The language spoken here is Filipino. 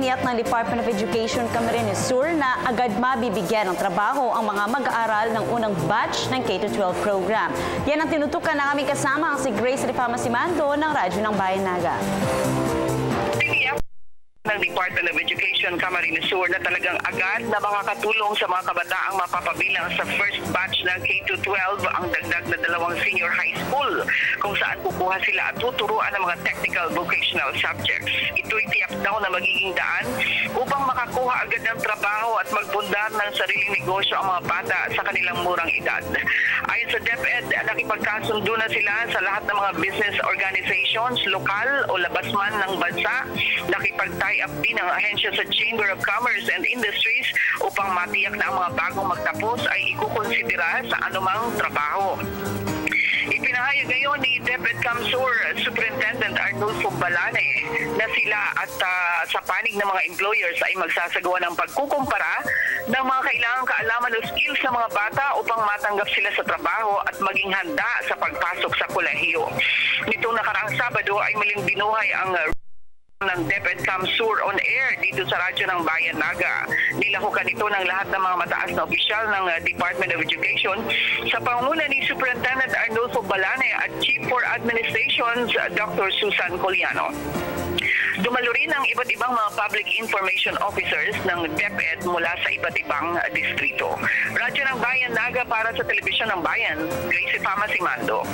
Tiniyak ng Department of Education Camarines Sur na agad mabibigyan ng trabaho ang mga mag-aaral ng unang batch ng K-12 program. Yan ang tinutukan na kami kasama si Grace Rifama Simando ng Radyo ng Bayan Naga. Ng Department of Education Camarines Sur na talagang agad na makakatulong sa mga kabataang mapapabilang sa first batch ng K-12 ang dagdag na 2 senior high school kung saan kukuha sila at tuturuan ng mga technical vocational subjects. Ito'y tiyak daw na magiging daan upang makakuha agad ng trabaho at magbundar ng sariling negosyo ang mga bata sa kanilang murang edad. Ayon sa DepEd, nakipagkasundo na sila sa lahat ng mga business organizations, lokal o labas man ng bansa. Nakipag-tie up din ang ahensya sa Chamber of Commerce and Industries upang matiyak na ang mga bagong magtapos ay ikukonsidera sa anumang trabaho. Ipinahayag ngayon ni DepEd Camsur Superintendent Arnulfo Balane na sila at sa panig ng mga employers ay magsasagawa ng pagkukumpara ng mga kailangang kaalaman o skills sa mga bata upang matanggap sila sa trabaho at maging handa sa pagpasok sa kolehiyo. Nitong nakaraang Sabado ay muling binuhay ang ng DepEd Camsur on air dito sa Radyo ng Bayan Naga. Nilahukan ito ng lahat ng mga mataas na opisyal ng Department of Education sa pangunguna ni Superintendent Arnulfo Balane at Chief for Administrations Dr. Susan Coliano. Dumalo rin ang iba't ibang mga public information officers ng DepEd mula sa iba't ibang distrito. Radyo ng Bayan Naga para sa Telebisyon ng Bayan, Grace Rifama Simando.